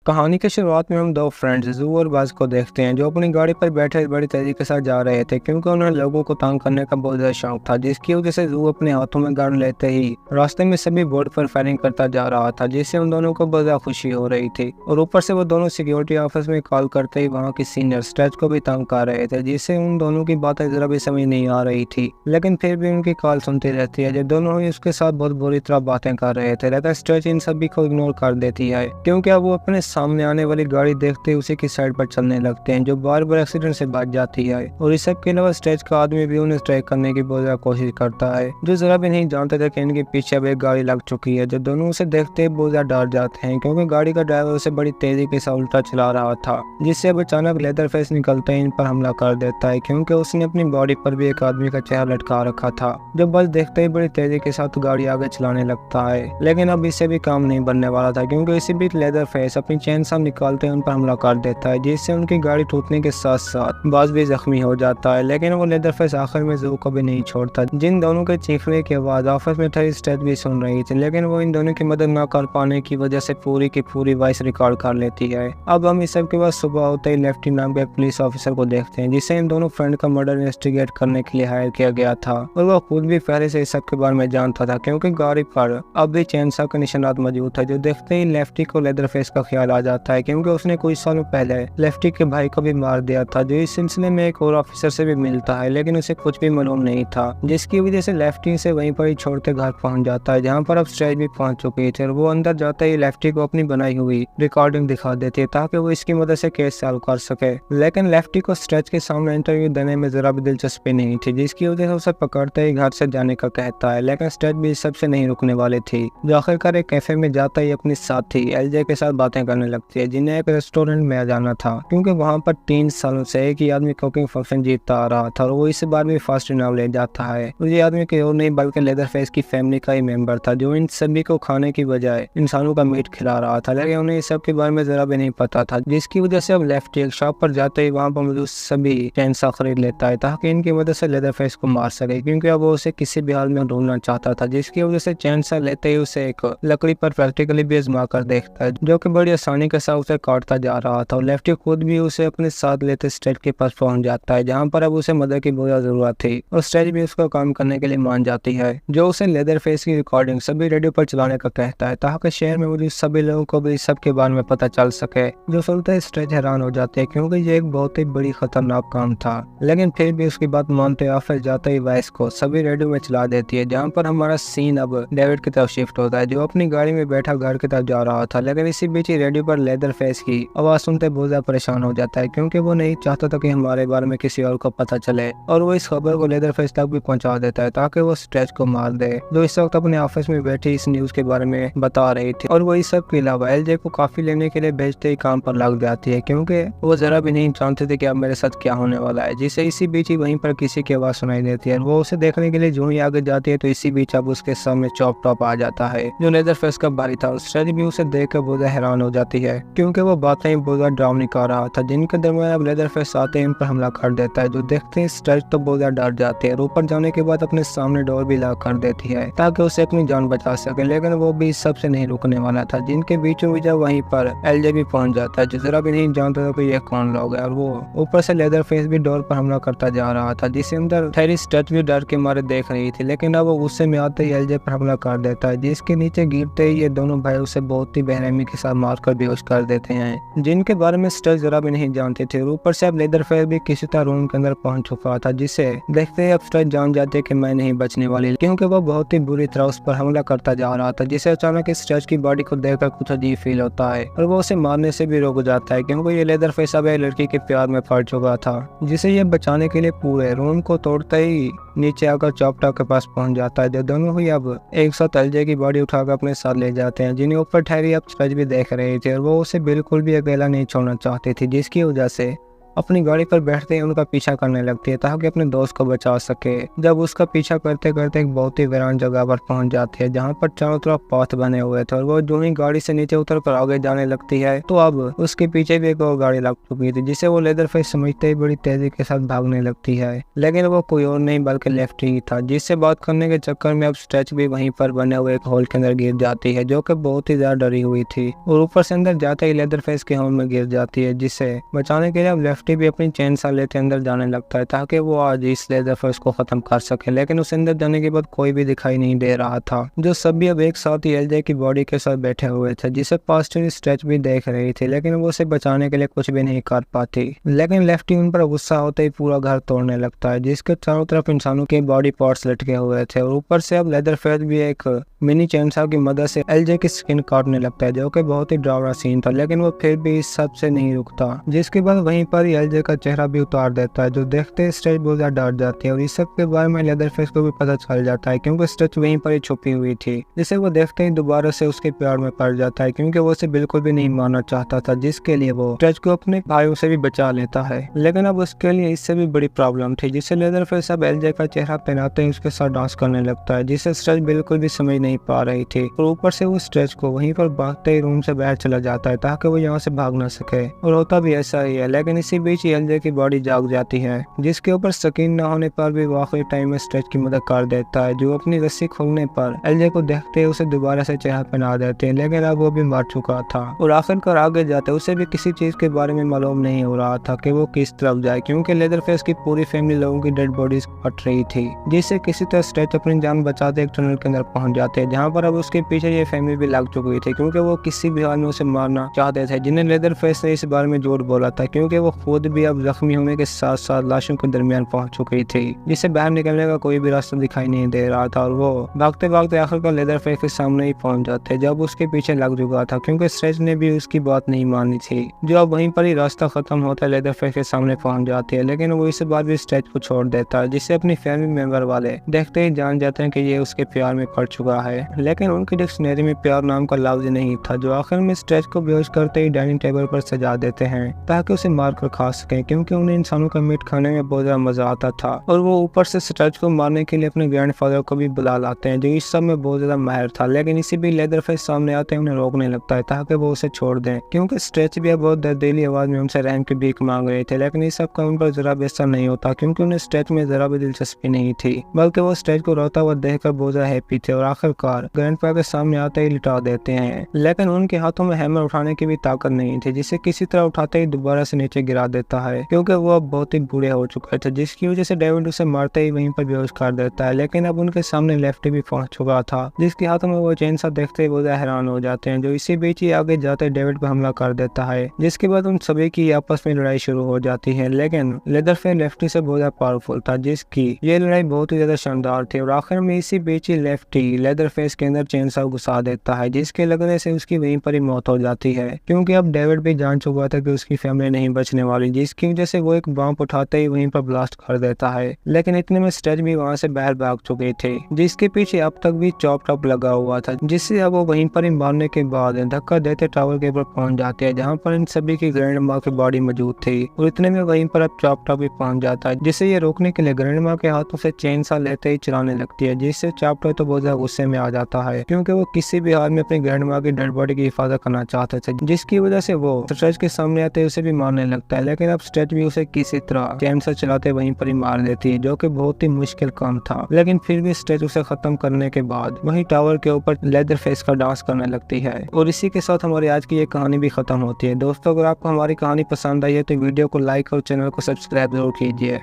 कहानी की शुरुआत में हम दो फ्रेंड्स जू और बाज को देखते हैं जो अपनी गाड़ी पर बैठे बड़ी तेजी के साथ जा रहे थे क्योंकि उन्हें लोगों को तंग करने का बहुत ज्यादा शौक था, जिसकी वजह से जू अपने हाथों में गन लेते ही रास्ते में सभी बोर्ड पर फायरिंग करता जा रहा था, जिससे उन दोनों को बहुत ज्यादा खुशी हो रही थी। और ऊपर से वो दोनों सिक्योरिटी ऑफिस में कॉल करते ही वहाँ की सीनियर स्टेज को भी तंग कर रहे थे, जिससे उन दोनों की बातें जरा भी समझ नहीं आ रही थी, लेकिन फिर भी उनकी कॉल सुनती रहती है। जब दोनों ही उसके साथ बहुत बुरी तरह बातें कर रहे थे, लेकिन स्टेज इन सभी को इग्नोर कर देती है क्योंकि अब वो अपने सामने आने वाली गाड़ी देखते ही उसी की साइड पर चलने लगते हैं, जो बार बार एक्सीडेंट से बच जाती है। और इस सब के अलावा स्टेज का आदमी भी उन्हें स्ट्राइक करने की बहुत ज्यादा कोशिश करता है, जो जरा भी नहीं जानते थे कि इनके पीछे अब एक गाड़ी लग चुकी है। जब दोनों उसे देखते ही बहुत ज्यादा डर जाते हैं क्योंकि गाड़ी का ड्राइवर उसे बड़ी तेजी के साथ उल्टा चला रहा था, जिससे अब अचानक लेदर फेस निकलते ही इन पर हमला कर देता है क्योंकि उसने अपनी बॉडी पर भी एक आदमी का चेहरा लटका रखा था, जो बस देखते ही बड़ी तेजी के साथ गाड़ी आगे चलाने लगता है। लेकिन अब इससे भी काम नहीं बनने वाला था क्योंकि इसी बीच लेदर फेस अपनी चेन साम निकालते उन पर हमला कर देता है, जिससे उनकी गाड़ी टूटने के साथ साथ बाज भी जख्मी हो जाता है। लेकिन वो लेदरफेस आखिर में जू को भी नहीं छोड़ता। जिन दोनों के चीखने की आवाज ऑफिस में ठहरी स्टेज भी सुन रही थी, लेकिन वो इन दोनों की मदद न कर पाने की वजह से पूरी की पूरी वॉइस रिकॉर्ड कर लेती है। अब हम इस सब के बाद सुबह होते ही लेफ्टी नाम के पुलिस ऑफिसर को देखते हैं, जिसे इन दोनों फ्रेंड का मर्डर इन्वेस्टिगेट करने के लिए हायर किया गया था। और वो खुद भी पहले से इस सब के बारे में जानता था क्योंकि गाड़ी पर अब भी चेनसॉ के निशानात मौजूद थे, जो देखते ही लेफ्टी को लेदरफेस का ख्याल आ जाता है क्योंकि उसने कुछ सालों पहले लेफ्टी के भाई को भी मार दिया था, जो इस सिलसिले में एक और ऑफिसर से भी मिलता है, लेकिन उसे कुछ भी मालूम नहीं था, जिसकी वजह से लेफ्टी से वहीं पर ही छोड़ते घर पहुंच जाता है, जहां पर अब स्ट्रेच भी पहुंच चुकी थी। और वो अंदर जाते ही लेफ्टी को अपनी बनाई हुई रिकॉर्डिंग दिखा देती है ताकि वो इसकी मदद से केस सॉल्व कर सके। लेकिन लेफ्टी को स्ट्रेच के सामने इंटरव्यू देने में जरा भी दिलचस्पी नहीं थी, जिसकी वजह से उसे पकड़ते ही घर से जाने का कहता है। लेकिन स्ट्रेच भी इस सबसे नहीं रुकने वाली थी, जो आखिरकार एक कैफे में जाता ही अपनी साथी एलजे के साथ बातें करने लगती है, जिन्हें एक रेस्टोरेंट में जाना था क्योंकि वहां पर 3 सालों से एक ही आदमी कुकिंग फंक्शन जीतता आ रहा था और वो इस बार भी फर्स्ट इनाम ले जाता है। और ये आदमी कोई और नहीं बल्कि लेदरफेस की फैमिली का ही मेंबर था, जो इन सभी को खाने की बजाय इंसानों का मीट खिला रहा था, लेकिन उन्हें इस सब के बारे में जरा भी नहीं पता था, जिसकी वजह से अब लेफ्टी एक शॉप पर जाते ही वहां पर मौजूद सभी चेनसॉ खरीद लेता है ताकि इनकी मदद से लेदरफेस को मार सके, क्योंकि अब वो उसे किसी भी हाल में ढूंढना चाहता था। जिसकी वजह से चेनसॉ लेते ही उसे एक लकड़ी पर प्रैक्टिकली भी आजमा कर देखता है, जो कि बड़ी आसानी के साथ उसे काटता जा रहा था। और लेफ्टी खुद भी उसे अपने साथ लेते स्ट्रेच के पास पहुंच जाता है, जहां पर अब उसे मदद की बहुत जरूरत थी और स्ट्रेच भी उसका काम करने के लिए मान जाती है, जो उसे लेदरफेस की रिकॉर्डिंग सभी रेडियो पर चलाने का कहता है ताकि शहर में मौजूद सभी लोगों को भी सब के बारे में पता चल सके। जो सुनते ही स्ट्रेच हैरान हो जाते हैं क्योंकि ये एक बहुत ही बड़ी खतरनाक काम था, लेकिन फिर भी उसकी बात मानते ऑफिस जाते ही वॉइस को सभी रेडियो में चला देती है, जहाँ पर हमारा सीन अब डेविड की तरफ शिफ्ट होता है, जो अपनी गाड़ी में बैठा घर की तरफ जा रहा था। लेकिन इसी बीच ही रेडियो पर लेदरफेस की आवाज सुनते बहुत ज्यादा परेशान हो जाता है क्योंकि वो नहीं चाहता था कि हमारे बारे में किसी और को पता चले, और वो इस खबर को लेदरफेस तक भी पहुंचा देता है ताकि वो स्ट्रेच को मार दे, जो इस वक्त अपने ऑफिस में बैठी इस न्यूज के बारे में बता रही थी। और वो इस सब के अलावा एलजे को काफी लेने के लिए भेजते ही काम पर लग जाती है क्योंकि वो जरा भी नहीं जानते थे कि अब मेरे साथ क्या होने वाला है। जिसे इसी बीच ही वहीं पर किसी की आवाज सुनाई देती है, वो उसे देखने के लिए जो ही आगे जाती है तो इसी बीच अब उसके सामने चॉप टॉप आ जाता है, जो लेदरफेस का भाई था। स्ट्रेच भी उसे देखकर बहुत हैरान हो जाती है क्योंकि वो बातें बहुत ड्रामनी कर रहा था, जिनके दरमियान अब लेदरफेस आते हैं इन पर हमला कर देता है, जो देखते हैं स्ट्रेच तो बहुत ज्यादा डर जाते हैं। ऊपर जाने के बाद अपने सामने डोर भी लॉक कर देती है ताकि उसे अपनी जान बचा सके, लेकिन वो भी इस सबसे नहीं रुकने वाला था, जिनके बीचों बीच वहीं पर एलजे भी पहुंच जाता है, जो जरा भी नहीं जानता था कि ये कौन लोग है। और वो ऊपर से लेदरफेस भी डोर पर हमला करता जा रहा था, जिसे अंदर ठहरी स्ट्रेच भी डर के मारे देख रही थी, लेकिन अब वो गुस्से में आते ही एलजे पर हमला कर देता है, जिसके नीचे गिरते ही ये दोनों भाई उसे बहुत ही बेरहमी के साथ मारकर बेहोश कर देते हैं, जिनके बारे में स्ट्रेच जरा भी नहीं जानते थे। ऊपर से अब लेदरफेस भी किसी तरह रूम के अंदर पहुंच चुका था, जिसे देखते ही अब स्ट्रेच जान जाते कि मैं नहीं बचने वाली, क्योंकि वो बहुत ही बुरी तरह उस पर हमला करता जा रहा था, जिसे अचानक स्ट्रेच की बॉडी को देखकर कुछ अजीब फील होता है और वो उसे मारने से भी रुक जाता है क्योंकि ये लेदरफेस अब एक लड़की के प्यार में पड़ चुका था, जिसे ये बचाने के लिए पूरे रूम को तोड़ते ही नीचे आकर चॉपटा के पास पहुंच जाता है, जो दोनों ही अब एक साथ एलजे की बॉडी उठाकर अपने साथ ले जाते हैं, जिन्हें ऊपर ठहरी अब स्ट्रेच भी देख रहे थे और वो उसे बिल्कुल भी अकेला नहीं छोड़ना चाहती थी, जिसकी वजह से अपनी गाड़ी पर बैठते ही उनका पीछा करने लगती है ताकि अपने दोस्त को बचा सके। जब उसका पीछा करते करते एक बहुत ही वीरान जगह पर पहुंच जाती है जहाँ पर चारों तरफ पाथ बने हुए थे और वो जो ही गाड़ी से नीचे उतर कर आगे जाने लगती है तो अब उसके पीछे भी एक और गाड़ी लग चुकी थी, जिसे वो लेदरफेस समझते ही बड़ी तेजी के साथ भागने लगती है। लेकिन वो कोई और नहीं बल्कि लेफ्टी ही था, जिससे बात करने के चक्कर में अब स्ट्रेच भी वहीं पर बने हुए एक होल के अंदर गिर जाती है, जो कि बहुत ही ज्यादा डरी हुई थी और ऊपर से अंदर जाते ही लेदरफेस के होल में गिर जाती है, जिसे बचाने के लिए अब लेफ्टी भी अपनी चेन सा लेते अंदर जाने लगता है ताकि वो आज इस लेदरफेस को खत्म कर सके। लेकिन उस अंदर जाने के बाद कोई भी दिखाई नहीं दे रहा था। जो सभी अब एक साथ ही एलजे की बॉडी के साथ बैठे हुए थे, जिसे पास्टर स्ट्रेच भी देख रही थी, लेकिन वो उसे बचाने के लिए कुछ भी नहीं कर पाती। लेकिन लेफ्टी उन पर गुस्सा होते ही पूरा घर तोड़ने लगता है, जिसके चारों तरफ इंसानों के बॉडी पार्ट्स लटके हुए थे और ऊपर से अब लेदरफेस भी एक मिनी चेनसा की मदद से एलजे की स्किन काटने लगता है, जो कि बहुत ही डरावना सीन था। लेकिन वो फिर भी इस सब से नहीं रुकता, जिसके बाद वहीं पर ही एलजे का चेहरा भी उतार देता है, जो देखते स्ट्रेच बहुत ज्यादा डर जाती है और इस सब के बारे में लेदरफेस को भी पता चल जाता है क्योंकि स्ट्रेच वहीं पर ही छुपी हुई थी, जिसे वो देखते ही दोबारा से उसके प्यार में पड़ जाता है क्योंकि वो उसे बिल्कुल भी नहीं मानना चाहता था, जिसके लिए वो स्ट्रेच को अपने भाइयों से भी बचा लेता है। लेकिन अब उसके लिए इससे भी बड़ी प्रॉब्लम थी, जिसे लेदरफेस अब एलजे का चेहरा पहनाते ही उसके साथ डांस करने लगता है, जिसे स्ट्रेच बिल्कुल भी समझ नहीं पा रही थी और ऊपर से वो स्ट्रेच को वहीं पर भागते ही रूम से बाहर चला जाता है ताकि वो यहाँ से भाग ना सके और होता भी ऐसा ही है। लेकिन इसी बीच एलजे की बॉडी जाग जाती है, जिसके ऊपर स्किन न होने पर भी वो आखिरी टाइम में स्ट्रेच की मदद कर देता है, जो अपनी रस्सी खोलने पर एलजे को देखते ही उसे दोबारा से चेहरा पहना देते हैं। लेकिन अब वो भी मर चुका था और आखिरकार आगे जाते उसे भी किसी चीज के बारे में मालूम नहीं हो रहा था कि वो किस तरफ जाए, क्योंकि लेदरफेस की पूरी फैमिली लोगों की डेड बॉडीज फट रही थी, जिससे किसी तरह स्ट्रेच अपनी जान बचाते एक टनल के अंदर पहुंच जाते हैं, जहाँ पर अब उसके पीछे ये फैमिली भी लग चुकी थी क्योंकि वो किसी भी हाल में उसे मारना चाहते थे, जिन्हें लेदरफेस ने इस बारे में झूठ बोला था क्योंकि वो खुद भी अब जख्मी होने के साथ साथ लाशों के दरमियान पहुंच चुकी थी, जिससे बाहर निकलने का कोई भी रास्ता दिखाई नहीं दे रहा था और वो भागते भागते आखिरकार लेदरफेस के सामने ही पहुंच जाते जब उसके पीछे लग चुका था क्योंकि स्ट्रेच ने भी उसकी बात नहीं मानी थी। जो अब वहीं पर ही रास्ता खत्म होता है लेदरफेस के सामने पहुंच जाती है, लेकिन वो इस बार भी स्ट्रेच को छोड़ देता है, जिससे अपनी फैमिली मेंबर वाले देखते ही जान जाते हैं कि ये उसके प्यार में पड़ चुका है। लेकिन उनकी डिक्शनरी में प्यार नाम का लफ्ज नहीं था, जो आखिर में स्ट्रेच को बेहोश करते ही डाइनिंग टेबल पर सजा देते हैं ताकि उसे मार कर खा सकें, क्योंकि उन्हें इंसानों का मीट खाने में बहुत ज्यादा मजा आता था। और वो ऊपर से स्ट्रेच को मारने के लिए अपने ग्रैंडफादर को भी बुला लाते हैं, जो इस सब में बहुत ज्यादा माहिर था। लेकिन इसी भी लेदरफेस सामने आते हैं उन्हें रोकने लगता है ताकि वो उसे छोड़ दें, क्योंकि स्ट्रेच भी बहुत दर्दीली आवाज में उनसे रहम की भीख मांग रहे थे। लेकिन इस सब का उन पर जरा भी असर नहीं होता क्योंकि उन्हें स्ट्रेच में जरा भी दिलचस्पी नहीं थी, बल्कि वो स्ट्रेच को रोता हुआ देखकर बहुत ज्यादा हैप्पी थे और आखिरकार ग्रैंडपा के सामने आते ही लिटा देते हैं। लेकिन उनके हाथों में हैमर उठाने की भी ताकत नहीं थी, जिसे किसी तरह उठाते ही दोबारा से नीचे गिरा देता है क्योंकि वो अब बहुत ही बुरे हो चुके थे, जिसकी वजह से डेविड उसे मारते ही वहीं पर बेहोश कर देता है। लेकिन अब उनके सामने लेफ्टी भी पहुंच चुका था, जिसके हाथों में वो चेन सा देखते ही बहुत हैरान हो जाते हैं, जो इसी बीच ही आगे जाते डेविड पर हमला कर देता है, जिसके बाद उन सभी की आपस में लड़ाई शुरू हो जाती है। लेकिन लेदरफेस लेफ्टी से बहुत ज्यादा पावरफुल था, जिसकी ये लड़ाई बहुत ही ज्यादा शानदार थी और आखिर में इसी बीच ही लेफ्टी लेदरफेस के अंदर चेन सा घुसा देता है, जिसके लगने से उसकी वहीं पर ही मौत हो जाती है, क्योंकि अब डेविड भी जान चुका था कि उसकी फैमिली नहीं बचने वाली, जिसकी वजह से वो एक बम उठाते ही वहीं पर ब्लास्ट कर देता है। लेकिन इतने में स्ट्रेच भी वहां से बाहर भाग चुके थे, जिसके पीछे अब तक भी चॉप टॉप लगा हुआ था, जिससे अब वो वहीं पर ही मारने के बाद धक्का देते टावर के ऊपर पहुंच जाते हैं, जहाँ पर इन सभी की ग्रैंड माँ की बॉडी मौजूद थी। और इतने में वहीं पर अब चॉप टॉप भी पहुंच जाता है, जिसे ये रोकने के लिए ग्रैंड माँ के हाथों से चेन सा लेते ही चलाने लगती है, जिससे चॉप टॉप तो बहुत ज्यादा गुस्से में आ जाता है क्योंकि वो किसी भी हाल में अपनी ग्रैंड माँ की डेड बॉडी की हिफाजत करना चाहते थे, जिसकी वजह से वो स्ट्रेच के सामने आते उसे भी मारने लगता है। लेकिन अब स्ट्रेच भी उसे किसी तरह चैन से चलाते वहीं पर ही मार देती है, जो कि बहुत ही मुश्किल काम था। लेकिन फिर भी स्ट्रेच उसे खत्म करने के बाद वहीं टावर के ऊपर लेदरफेस का डांस करने लगती है। और इसी के साथ हमारी आज की ये कहानी भी खत्म होती है। दोस्तों, अगर आपको हमारी कहानी पसंद आई है तो वीडियो को लाइक और चैनल को सब्सक्राइब जरूर कीजिए।